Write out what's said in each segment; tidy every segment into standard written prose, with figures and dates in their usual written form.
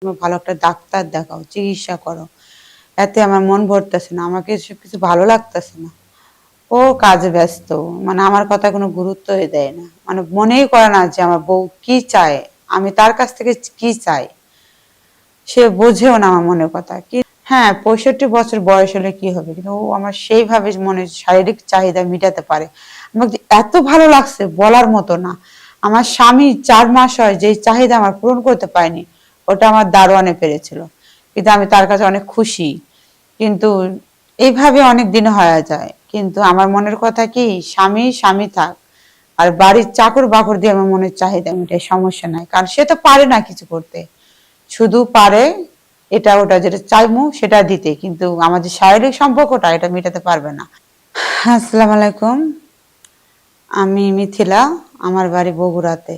তুমি ভালো একটা ডাক্তার দেখাও, চিকিৎসা করো। এতে আমার মন ভরতেছে না, আমাকে এসব কিছু ভালো লাগতেছে না। ও কাজে ব্যস্ত, মানে আমার কথা কোনো গুরুত্বই দেয় না, মানে মনেই করে না যে আমার বউ কি চায়, আমি তার কাছ থেকে কি চাই। সে বোঝেও না আমার মনের কথা কি। হ্যাঁ, 65 বছর বয়স হলে কি হবে, কিন্তু ও আমার সেইভাবে মনের শারীরিক চাহিদা মিটাতে পারে। আমাকে এত ভালো লাগছে বলার মতো না। আমার স্বামী 4 মাস হয় যে চাহিদা আমার পূরণ করতে পারেনি, ওটা আমার দারোয়ানে পেরেছিল। কিন্তু আমি তার কাছে অনেক খুশি। কিন্তু এইভাবে অনেক দিন হয়ে যায়, কিন্তু আমার মনের কথা কি, স্বামী স্বামী থাক, আর বাড়ির চাকর বাকর দিয়ে আমার মনের চাহিদা মিটাই, সমস্যা নাই, কারণ সে তো পারে না কিছু করতে। শুধু পারে এটা ওটা যেটা চাইমু সেটা দিতে, কিন্তু আমাদের শারীরিক সম্পর্কটা এটা মেটাতে পারবে না। আসসালামু আলাইকুম, আমি মিথিলা, আমার বাড়ি বগুড়াতে।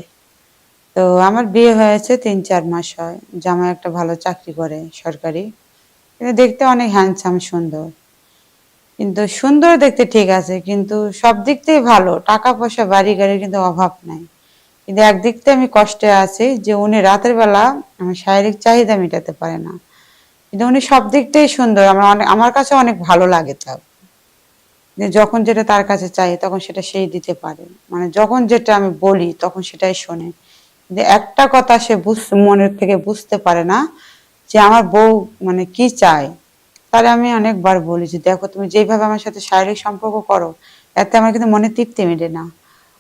তো আমার বিয়ে হয়েছে 3-4 মাস হয়। জামাই একটা ভালো চাকরি করে সরকারি, কিন্তু দেখতে অনেক হ্যান্ডসাম, সুন্দর। কিন্তু সুন্দর দেখতে ঠিক আছে, কিন্তু সব দিক থেকে ভালো, টাকা পয়সা বাড়ি গাড়ির কিন্তু অভাব নাই। কিন্তু একদিক থেকে আমি কষ্টে আছি যে উনি রাতের বেলা আমার শারীরিক চাহিদা মেটাতে পারে না। কিন্তু উনি সব দিক থেকেই সুন্দর, আমার কাছে অনেক ভালো লাগে তার। যে যখন যেটা তার কাছে চাই তখন সেটা সেই দিতে পারে, মানে যখন যেটা আমি বলি তখন সেটাই শোনে। কিন্তু একটা কথা সে মনের থেকে বুঝতে পারে না যে আমার বউ মানে কি চায়। তাহলে আমি অনেকবার বলি যে দেখো, তুমি যেভাবে আমার সাথে শারীরিক সম্পর্ক করো, এতে আমার কিন্তু মনে তৃপ্তি মেটে না।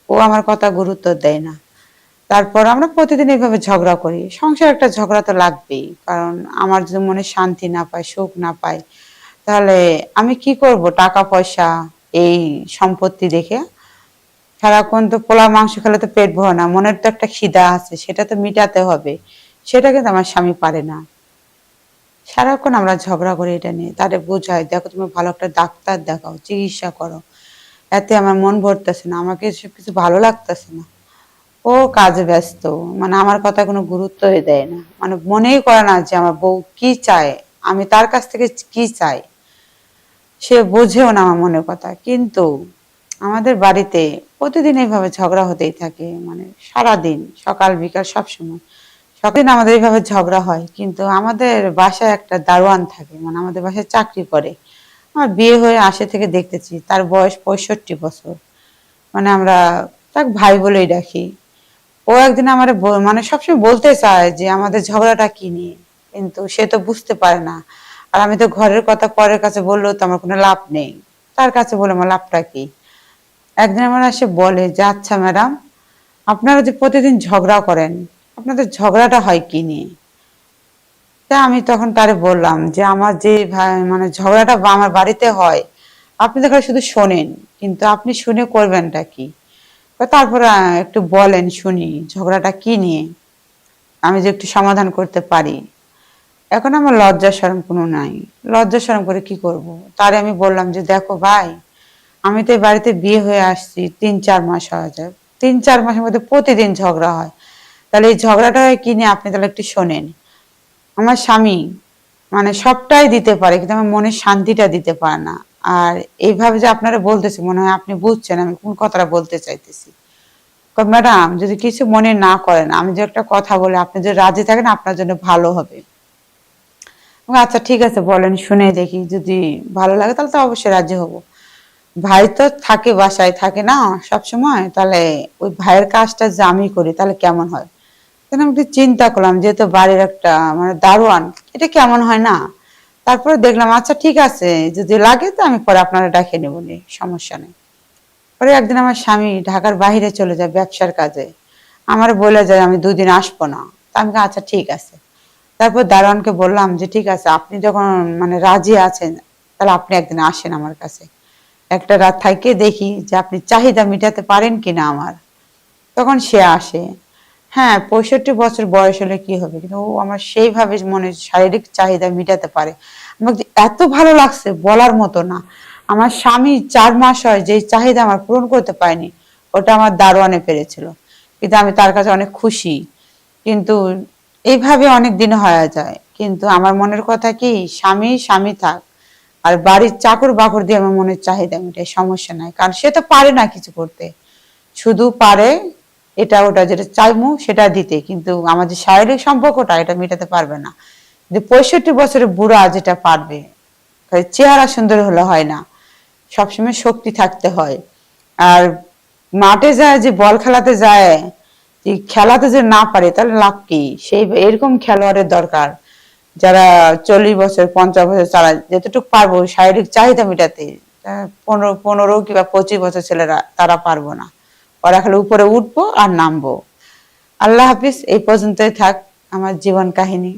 ও আমার কথা গুরুত্ব দেয় না। তারপর আমরা প্রতিদিন এইভাবে ঝগড়া করি। সংসার একটা ঝগড়া তো লাগবেই, কারণ আমার যদি মনে শান্তি না পাই, সুখ না পাই, তাহলে আমি কি করব? টাকা পয়সা, এই সম্পত্তি দেখে সারাক্ষণ তো পোলা মাংস খেলে তো পেট ভরে না, মনের তো একটা খিদা আছে, সেটা তো মিটাতে হবে। সেটা কিন্তু আমার স্বামী পারে না। সারাক্ষণ আমরা ঝগড়া করি এটা নিয়ে, তাদের বোঝাই দেখো, তুমি ভালো একটা ডাক্তার দেখাও, চিকিৎসা করো। এতে আমার মন ভরতেছে না, আমাকে এসব কিছু ভালো লাগতেছে না। ও কাজে ব্যস্ত, মানে আমার কথা কোনো গুরুত্বই দেয় না, মানে মনেই করে না যে আমার বউ কি চায়, আমি তার কাছ থেকে কি চাই। সে বোঝেও না আমার মনের কথা। কিন্তু আমাদের বাড়িতে প্রতিদিন এইভাবে ঝগড়া হতেই থাকে, মানে সারাদিন, সকাল বিকাল সব সময়। সকালে আমাদের এইভাবে ঝগড়া হয়, কিন্তু আমাদের বাসায় একটা দারোয়ান থাকে, মানে আমাদের বাসায় চাকরি করে। আমার বিয়ে হয়ে আসে থেকে দেখতেছি তার বয়স 65 বছর। মানে আমরা তাক ভাই বলেই ডাকি। ও একদিন আমার মানে সবসময় বলতে চায় যে আমাদের ঝগড়াটা কি নিয়ে, কিন্তু সে তো বুঝতে পারে না। আর আমি তো ঘরের কথা পরের কাছে বললেও তো আমার কোনো লাভ নেই, তার কাছে বলে আমার লাভটা কি। একদিন আমার এসে বলে যে আচ্ছা ম্যাডাম, আপনারা যে প্রতিদিন ঝগড়া করেন, আপনাদের ঝগড়াটা হয় কি নিয়ে? তা আমি তখন তারে বললাম যে আমার যে মানে ঝগড়াটা আমার বাড়িতে হয়, আপনি তো খালি শুধু শোনেন, কিন্তু আপনি শুনে করবেনটা কি? তারপরে একটু বলেন শুনি ঝগড়াটা কি নিয়ে, আমি যে একটু সমাধান করতে পারি। এখন আমার লজ্জা শরম কোনো নাই। লজ্জা শরম করে কি করব? তারে আমি বললাম যে দেখো ভাই, আমি তো এই বাড়িতে বিয়ে হয়ে আসছি 3-4 মাস হয়ে যায়। 3-4 মাসের মধ্যে প্রতিদিন ঝগড়া হয়। তাহলে এই ঝগড়াটা হয় কি নিয়ে, আপনি তাহলে একটু শোনেন। আমার স্বামী মানে সবটাই দিতে পারে, কিন্তু আমার মনের শান্তিটা দিতে পারে না। আর এইভাবে যে আপনারা বলতেছি, মনে হয় আপনি বুঝছেন আমি কোন কথাটা বলতে চাইতেছি। ম্যাডাম যদি কিছু মনে না করেন, আমি যে একটা কথা বলে আপনি যদি রাজি থাকেন, আপনার জন্য ভালো হবে। আচ্ছা ঠিক আছে বলেন, শুনে দেখি, যদি ভালো লাগে তাহলে তো অবশ্যই রাজি হব। ভাই তো থাকে, বাসায় থাকে না সব সময়, তাহলে ওই ভাইয়ের কাজটা যে আমি করি তাহলে কেমন হয়। তখন আমি একটু চিন্তা করলাম, যেহেতু বাড়ির একটা মানে দারোয়ান, এটা কেমন হয় না। তারপরে দেখলাম আচ্ছা ঠিক আছে, যদি লাগে তো আমি পরে আপনারা ডাকে নেবো, সমস্যা নেই। পরে একদিন আমার স্বামী ঢাকার বাইরে চলে যায় ব্যবসার কাজে, আমার বলে যায় আমি 2 দিন আসবো না। তা আমি আচ্ছা ঠিক আছে। তারপর দারোয়ানকে বললাম যে ঠিক আছে, আপনি যখন মানে রাজি আছেন, তাহলে আপনি একদিন আসেন আমার কাছে, একটা রাত থাইকে দেখি যে আপনি চাহিদা মিটাতে পারেন কিনা আমার। তখন সে আসে। হ্যাঁ, 65 বছর বয়স হলে কি হবে, কিন্তু ও আমার সেইভাবে মনে শারীরিক চাহিদা মিটাতে পারে। আমাকে এত ভালো লাগছে বলার মতো না। আমার স্বামী 4 মাস হয় যে চাহিদা আমার পূরণ করতে পারেনি, ওটা আমার দারোয়ানে পেরেছিল। কিন্তু আমি তার কাছে অনেক খুশি। কিন্তু এইভাবে অনেক দিন হয়ে যায়, কিন্তু আমার মনের কথা কি, স্বামী স্বামী থাক, আর বাড়ির চাকর বাকর দিয়ে আমার মনের চাহিদা মিটাই, সমস্যা নাই, কারণ সে তো পারে না কিছু করতে। শুধু পারে এটা ওটা যেটা চাইমু সেটা দিতে, কিন্তু আমার যে শারীরিক সম্পর্কটা এটা মেটাতে পারবে না। যে 65 বছরের বুড়া যেটা পারবে, তাই চেহারা সুন্দর হলে হয় না, সবসময় শক্তি থাকতে হয়। আর মাঠে যায় যে বল খেলাতে যায়, যে খেলাতে যে না পারে তাহলে লাভ কি? সেই এরকম খেলোয়াড়ের দরকার যারা 40 বছর 50 বছর, তারা যতটুকু পারবো শারীরিক চাহিদা মেটাতে। 15 কিংবা 25 বছর ছেলেরা তারা পারবো না, ওরা খালি উপরে উঠবো আর নামবো। আল্লাহ হাফিজ, এই পর্যন্তই থাক আমার জীবন কাহিনী।